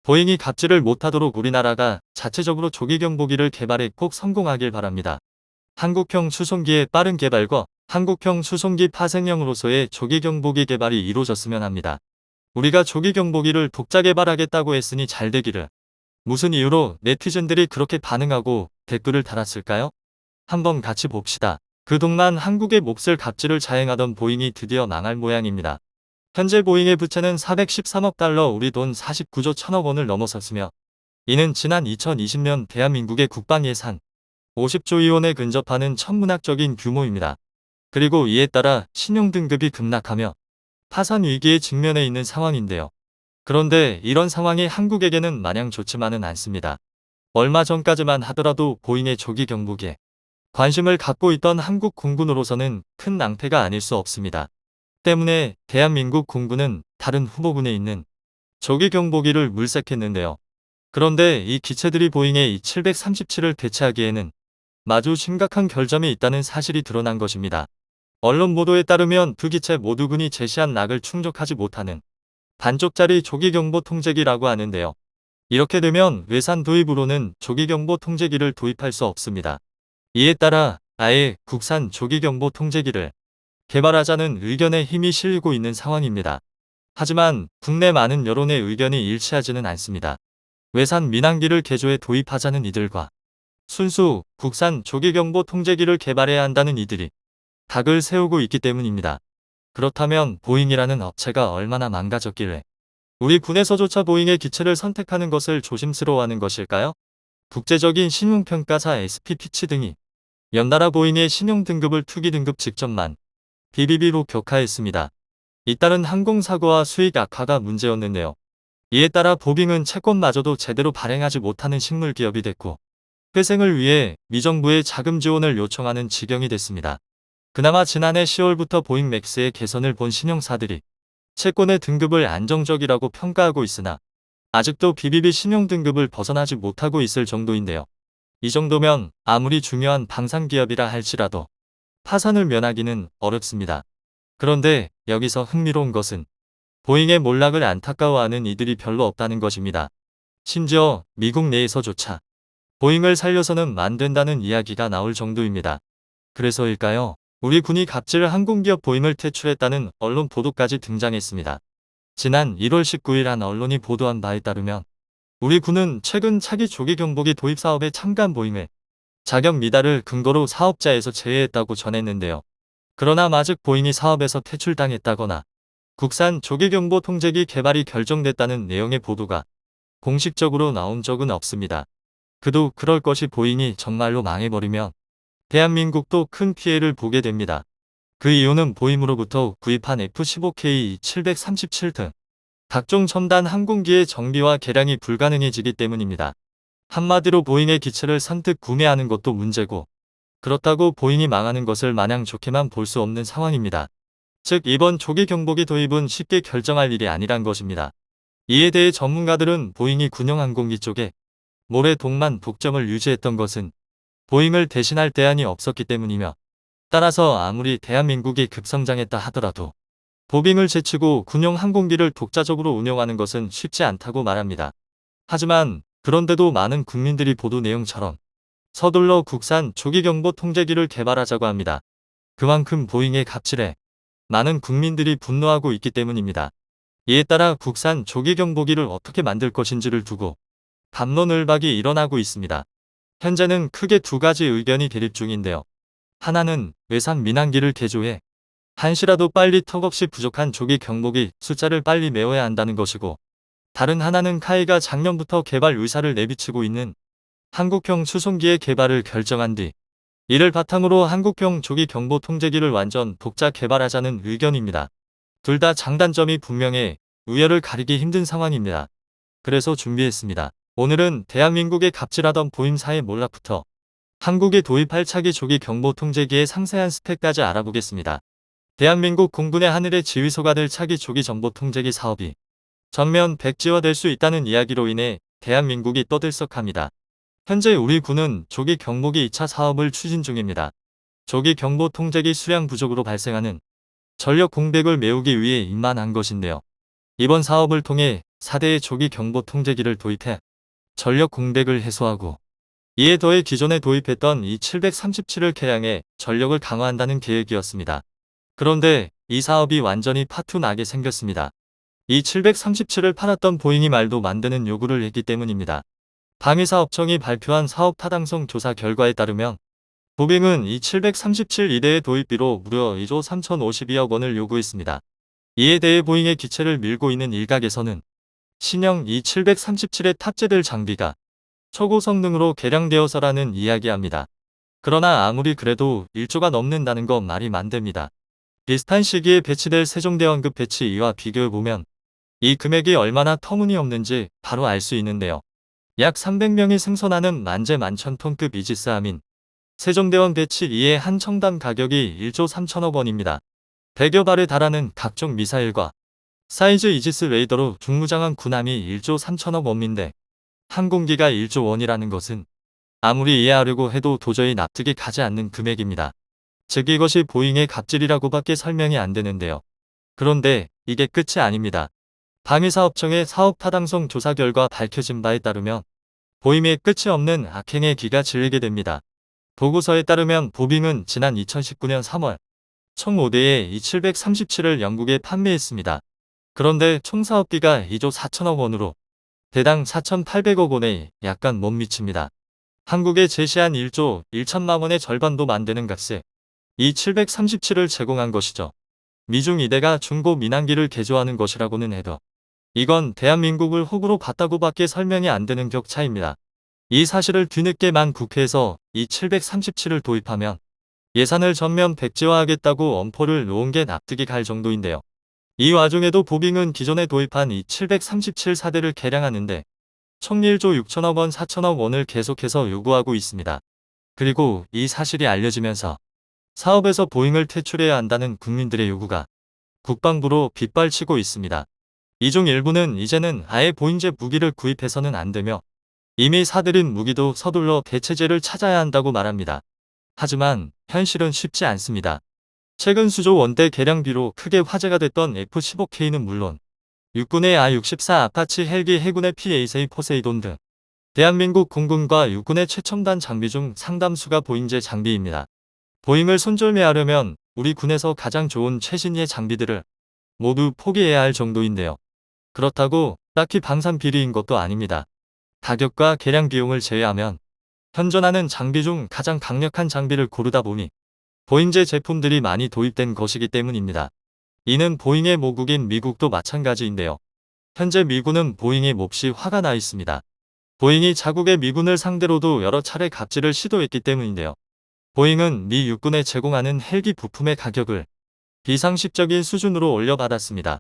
보잉이 갑질을 못하도록 우리나라가 자체적으로 조기 경보기를 개발해 꼭 성공하길 바랍니다. 한국형 수송기의 빠른 개발과 한국형 수송기 파생형으로서의 조기 경보기 개발이 이루어졌으면 합니다. 우리가 조기 경보기를 독자 개발하겠다고 했으니 잘 되기를. 무슨 이유로 네티즌들이 그렇게 반응하고 댓글을 달았을까요? 한번 같이 봅시다. 그동안 한국의 몫을 갑질을 자행하던 보잉이 드디어 망할 모양입니다. 현재 보잉의 부채는 413억 달러, 우리 돈 49조 1천억 원을 넘어섰으며, 이는 지난 2020년 대한민국의 국방 예산 50조 위원에 근접하는 천문학적인 규모입니다. 그리고 이에 따라 신용 등급이 급락하며 파산 위기에 직면해 있는 상황인데요. 그런데 이런 상황이 한국에게는 마냥 좋지만은 않습니다. 얼마 전까지만 하더라도 보잉의 조기 경보기에 관심을 갖고 있던 한국 공군으로서는 큰 낭패가 아닐 수 없습니다. 때문에 대한민국 공군은 다른 후보군에 있는 조기 경보기를 물색했는데요. 그런데 이 기체들이 보잉의 E737을 대체하기에는 마주 심각한 결점이 있다는 사실이 드러난 것입니다. 언론 보도에 따르면 두 기체 모두 군이 제시한 락을 충족하지 못하는 반쪽짜리 조기 경보 통제기라고 하는데요. 이렇게 되면 외산 도입으로는 조기 경보 통제기를 도입할 수 없습니다. 이에 따라 아예 국산 조기 경보 통제기를 개발하자는 의견에 힘이 실리고 있는 상황입니다. 하지만 국내 많은 여론의 의견이 일치하지는 않습니다. 외산 민항기를 개조해 도입하자는 이들과 순수 국산 조기 경보 통제기를 개발해야 한다는 이들이 각을 세우고 있기 때문입니다. 그렇다면 보잉이라는 업체가 얼마나 망가졌길래 우리 군에서조차 보잉의 기체를 선택하는 것을 조심스러워하는 것일까요? 국제적인 신용평가사 SPP치 등이 연달아 보잉의 신용등급을 투기 등급 직전만 BBB로 격하했습니다. 잇따른 항공사고와 수익 악화가 문제였는데요. 이에 따라 보잉은 채권마저도 제대로 발행하지 못하는 식물기업이 됐고, 회생을 위해 미정부의 자금 지원을 요청하는 지경이 됐습니다. 그나마 지난해 10월부터 보잉 맥스의 개선을 본 신용사들이 채권의 등급을 안정적이라고 평가하고 있으나 아직도 BBB 신용등급을 벗어나지 못하고 있을 정도인데요. 이 정도면 아무리 중요한 방산기업이라 할지라도 파산을 면하기는 어렵습니다. 그런데 여기서 흥미로운 것은 보잉의 몰락을 안타까워하는 이들이 별로 없다는 것입니다. 심지어 미국 내에서조차 보잉을 살려서는 안 된다는 이야기가 나올 정도입니다. 그래서일까요? 우리 군이 갑질 항공기업 보잉을 퇴출했다는 언론 보도까지 등장했습니다. 지난 1월 19일 한 언론이 보도한 바에 따르면 우리 군은 최근 차기 조기 경보기 도입 사업에 참가한 보잉을 자격 미달을 근거로 사업자에서 제외했다고 전했는데요. 그러나 아직 보잉이 사업에서 퇴출당했다거나 국산 조기 경보 통제기 개발이 결정됐다는 내용의 보도가 공식적으로 나온 적은 없습니다. 그도 그럴 것이 보잉이 정말로 망해버리면 대한민국도 큰 피해를 보게 됩니다. 그 이유는 보잉으로부터 구입한 F-15K 737 등 각종 첨단 항공기의 정비와 개량이 불가능해지기 때문입니다. 한마디로 보잉의 기체를 선뜻 구매하는 것도 문제고, 그렇다고 보잉이 망하는 것을 마냥 좋게만 볼 수 없는 상황입니다. 즉 이번 조기 경보기 도입은 쉽게 결정할 일이 아니란 것입니다. 이에 대해 전문가들은 보잉이 군용 항공기 쪽에 모래 동만 독점을 유지했던 것은 보잉을 대신할 대안이 없었기 때문이며, 따라서 아무리 대한민국이 급성장했다 하더라도 보잉을 제치고 군용 항공기를 독자적으로 운영하는 것은 쉽지 않다고 말합니다. 하지만 그런데도 많은 국민들이 보도 내용처럼 서둘러 국산 조기 경보 통제기를 개발하자고 합니다. 그만큼 보잉의 갑질에 많은 국민들이 분노하고 있기 때문입니다. 이에 따라 국산 조기 경보기를 어떻게 만들 것인지를 두고 갑론을박이 일어나고 있습니다. 현재는 크게 두 가지 의견이 대립 중인데요. 하나는 외산 민항기를 개조해 한시라도 빨리 턱없이 부족한 조기 경보기 숫자를 빨리 메워야 한다는 것이고, 다른 하나는 카이가 작년부터 개발 의사를 내비치고 있는 한국형 수송기의 개발을 결정한 뒤 이를 바탕으로 한국형 조기 경보 통제기를 완전 독자 개발하자는 의견입니다. 둘 다 장단점이 분명해 우열을 가리기 힘든 상황입니다. 그래서 준비했습니다. 오늘은 대한민국에 갑질하던 보잉사의 몰락부터 한국에 도입할 차기 조기 경보 통제기의 상세한 스펙까지 알아보겠습니다. 대한민국 공군의 하늘의 지휘소가 될 차기 조기 정보 통제기 사업이 전면 백지화될 수 있다는 이야기로 인해 대한민국이 떠들썩합니다. 현재 우리 군은 조기 경보기 2차 사업을 추진 중입니다. 조기 경보 통제기 수량 부족으로 발생하는 전력 공백을 메우기 위해 임만한 것인데요. 이번 사업을 통해 4대의 조기 경보 통제기를 도입해 전력 공백을 해소하고 이에 더해 기존에 도입했던 이 737을 개량해 전력을 강화한다는 계획이었습니다. 그런데 이 사업이 완전히 파투 나게 생겼습니다. 이 737을 팔았던 보잉이 말도 만드는 요구를 했기 때문입니다. 방위사업청이 발표한 사업 타당성 조사 결과에 따르면 보잉은 이 737 2대의 도입비로 무려 2조 3,052억 원을 요구했습니다. 이에 대해 보잉의 기체를 밀고 있는 일각에서는 신형 이 737에 탑재될 장비가 초고성능으로 개량되어서라는 이야기합니다. 그러나 아무리 그래도 1조가 넘는다는 건 말이 안 됩니다. 비슷한 시기에 배치될 세종대왕급 배치 2와 비교해보면 이 금액이 얼마나 터무니없는지 바로 알 수 있는데요. 약 300명이 승선하는 만재 만천톤급 이지스함인 세종대왕 배치 2의 한 청당 가격이 1조 3천억 원입니다. 100여 발에 달하는 각종 미사일과 사이즈 이지스 레이더로 중무장한 군함이 1조 3천억 원인데 항공기가 1조 원이라는 것은 아무리 이해하려고 해도 도저히 납득이 가지 않는 금액입니다. 즉 이것이 보잉의 갑질이라고밖에 설명이 안 되는데요. 그런데 이게 끝이 아닙니다. 방위사업청의 사업 타당성 조사 결과 밝혀진 바에 따르면 보잉의 끝이 없는 악행의 기가 질리게 됩니다. 보고서에 따르면 보잉은 지난 2019년 3월 총 5대의 E737을 영국에 판매했습니다. 그런데 총 사업비가 2조 4천억 원으로 대당 4,800억 원에 약간 못 미칩니다. 한국에 제시한 1조 1천만 원의 절반도 안 되는 값에 E737을 제공한 것이죠. 미중 2대가 중고 민항기를 개조하는 것이라고는 해도 이건 대한민국을 호구로 봤다고밖에 설명이 안 되는 격차입니다. 이 사실을 뒤늦게만 국회에서 E737을 도입하면 예산을 전면 백지화하겠다고 엄포를 놓은 게 납득이 갈 정도인데요. 이 와중에도 보잉은 기존에 도입한 E737 4대를 개량하는데 총 1조 6천억 원 4천억 원을 계속해서 요구하고 있습니다. 그리고 이 사실이 알려지면서 사업에서 보잉을 퇴출해야 한다는 국민들의 요구가 국방부로 빗발치고 있습니다. 이 중 일부는 이제는 아예 보잉제 무기를 구입해서는 안 되며 이미 사들인 무기도 서둘러 대체제를 찾아야 한다고 말합니다. 하지만 현실은 쉽지 않습니다. 최근 수조 원대 개량비로 크게 화제가 됐던 F-15K는 물론 육군의 아-64 아파치 헬기, 해군의 P-8A 포세이돈 등 대한민국 공군과 육군의 최첨단 장비 중 상당수가 보잉제 장비입니다. 보잉을 손절매하려면 우리 군에서 가장 좋은 최신의 장비들을 모두 포기해야 할 정도인데요. 그렇다고 딱히 방산 비리인 것도 아닙니다. 가격과 개량 비용을 제외하면 현존하는 장비 중 가장 강력한 장비를 고르다 보니 보잉제 제품들이 많이 도입된 것이기 때문입니다. 이는 보잉의 모국인 미국도 마찬가지인데요. 현재 미군은 보잉의 몹시 화가 나 있습니다. 보잉이 자국의 미군을 상대로도 여러 차례 갑질을 시도했기 때문인데요. 보잉은 미 육군에 제공하는 헬기 부품의 가격을 비상식적인 수준으로 올려받았습니다.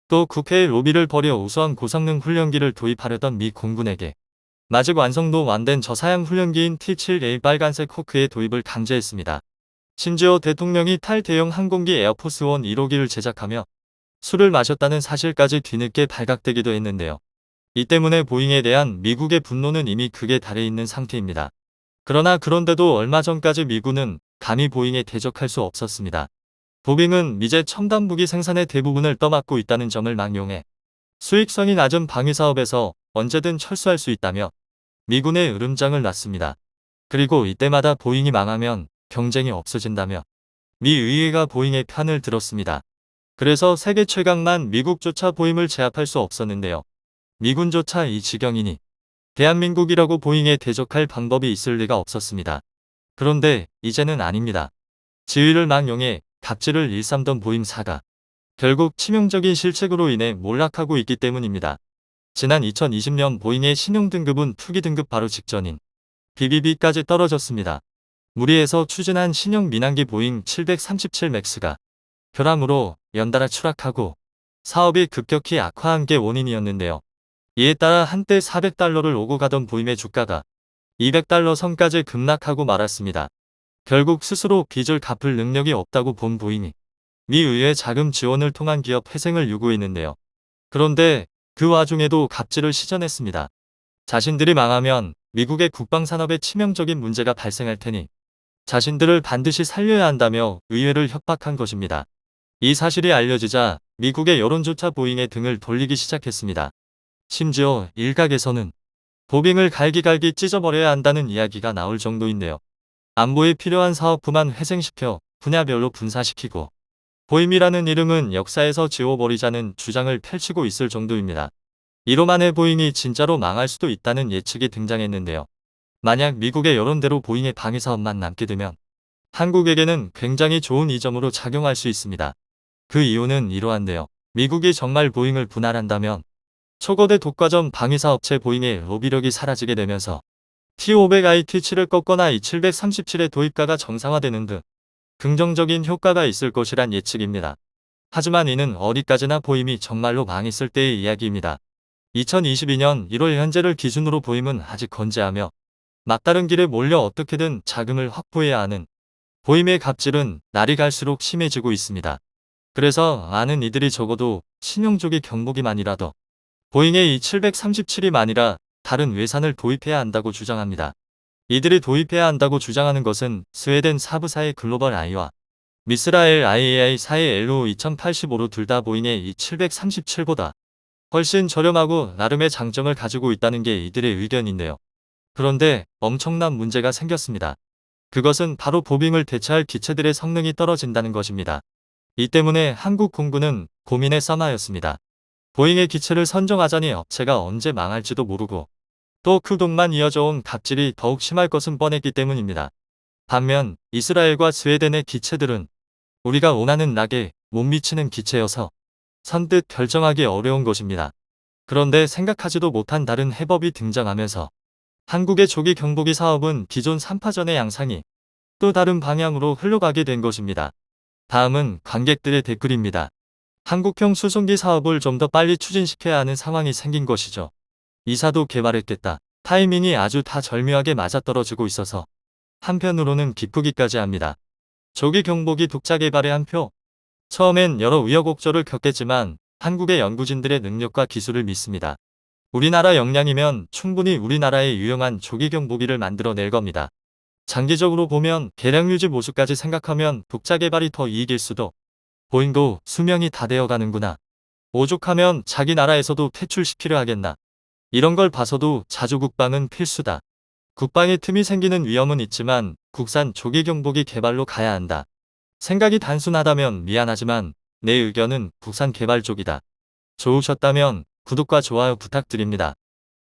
또 국회에 로비를 벌여 우수한 고성능 훈련기를 도입하려던 미 공군에게 아직 완성도 안 된 저사양 훈련기인 T-7A 빨간색 호크의 도입을 강제했습니다. 심지어 대통령이 탈 대형 항공기 에어포스1 1호기를 제작하며 술을 마셨다는 사실까지 뒤늦게 발각되기도 했는데요. 이 때문에 보잉에 대한 미국의 분노는 이미 극에 달해 있는 상태입니다. 그런데도 얼마 전까지 미군은 감히 보잉에 대적할 수 없었습니다. 보잉은 미제 첨단 무기 생산의 대부분을 떠맡고 있다는 점을 망용해 수익성이 낮은 방위사업에서 언제든 철수할 수 있다며 미군의 으름장을 놨습니다. 그리고 이때마다 보잉이 망하면 경쟁이 없어진다며 미 의회가 보잉의 편을 들었습니다. 그래서 세계 최강만 미국조차 보잉을 제압할 수 없었는데요. 미군조차 이 지경이니 대한민국이라고 보잉에 대적할 방법이 있을 리가 없었습니다. 그런데 이제는 아닙니다. 지위를 망용해 갑질을 일삼던 보잉사가 결국 치명적인 실책으로 인해 몰락하고 있기 때문입니다. 지난 2020년 보잉의 신용 등급은 투기 등급 바로 직전인 BBB까지 떨어졌습니다. 무리해서 추진한 신형 민항기 보잉 737 맥스가 결함으로 연달아 추락하고 사업이 급격히 악화한 게 원인이었는데요. 이에 따라 한때 400달러를 오고 가던 보잉의 주가가 200달러 선까지 급락하고 말았습니다. 결국 스스로 빚을 갚을 능력이 없다고 본 보잉이 미 의회 자금 지원을 통한 기업 회생을 요구했는데요. 그런데 그 와중에도 갑질을 시전했습니다. 자신들이 망하면 미국의 국방산업에 치명적인 문제가 발생할 테니 자신들을 반드시 살려야 한다며 의회를 협박한 것입니다. 이 사실이 알려지자 미국의 여론조차 보잉에 등을 돌리기 시작했습니다. 심지어 일각에서는 보잉을 갈기갈기 찢어버려야 한다는 이야기가 나올 정도인데요. 안보에 필요한 사업부만 회생시켜 분야별로 분사시키고 보임이라는 이름은 역사에서 지워버리자는 주장을 펼치고 있을 정도입니다. 이로 만해 보잉이 진짜로 망할 수도 있다는 예측이 등장했는데요. 만약 미국의 여론대로 보잉의 방위 사업만 남게 되면 한국에게는 굉장히 좋은 이점으로 작용할 수 있습니다. 그 이유는 이러한데요. 미국이 정말 보잉을 분할한다면 초거대 독과점 방위사업체 보잉의 로비력이 사라지게 되면서 T500I T7을 꺾거나 E737의 도입가가 정상화되는 등 긍정적인 효과가 있을 것이란 예측입니다. 하지만 이는 어디까지나 보임이 정말로 망했을 때의 이야기입니다. 2022년 1월 현재를 기준으로 보임은 아직 건재하며 막다른 길에 몰려 어떻게든 자금을 확보해야 하는 보임의 갑질은 날이 갈수록 심해지고 있습니다. 그래서 많은 이들이 적어도 신용조기 경보기만이라도 보잉의 E737이 아니라 다른 외산을 도입해야 한다고 주장합니다. 이들이 도입해야 한다고 주장하는 것은 스웨덴 사부사의 글로벌 아이와 미스라엘 IAI사의 LO 2085로 둘 다 보잉의 E737보다 훨씬 저렴하고 나름의 장점을 가지고 있다는 게 이들의 의견인데요. 그런데 엄청난 문제가 생겼습니다. 그것은 바로 보잉을 대체할 기체들의 성능이 떨어진다는 것입니다. 이 때문에 한국 공군은 고민의 싸마였습니다. 보잉의 기체를 선정하자니 업체가 언제 망할지도 모르고 또 그동안 이어져온 갑질이 더욱 심할 것은 뻔했기 때문입니다. 반면 이스라엘과 스웨덴의 기체들은 우리가 원하는 낙에 못 미치는 기체여서 선뜻 결정하기 어려운 것입니다. 그런데 생각하지도 못한 다른 해법이 등장하면서 한국의 조기 경보기 사업은 기존 3파전의 양상이 또 다른 방향으로 흘러가게 된 것입니다. 다음은 관객들의 댓글입니다. 한국형 수송기 사업을 좀 더 빨리 추진시켜야 하는 상황이 생긴 것이죠. 이사도 개발했겠다. 타이밍이 아주 다 절묘하게 맞아떨어지고 있어서 한편으로는 기쁘기까지 합니다. 조기 경보기 독자 개발의 한 표. 처음엔 여러 우여곡절을 겪겠지만 한국의 연구진들의 능력과 기술을 믿습니다. 우리나라 역량이면 충분히 우리나라에 유용한 조기 경보기를 만들어낼 겁니다. 장기적으로 보면 개량 유지 모습까지 생각하면 독자 개발이 더 이익일 수도. 보잉도 수명이 다 되어가는구나. 오죽하면 자기 나라에서도 퇴출시키려 하겠나. 이런 걸 봐서도 자주 국방은 필수다. 국방에 틈이 생기는 위험은 있지만 국산 조기 경보기 개발로 가야 한다. 생각이 단순하다면 미안하지만 내 의견은 국산 개발 쪽이다. 좋으셨다면 구독과 좋아요 부탁드립니다.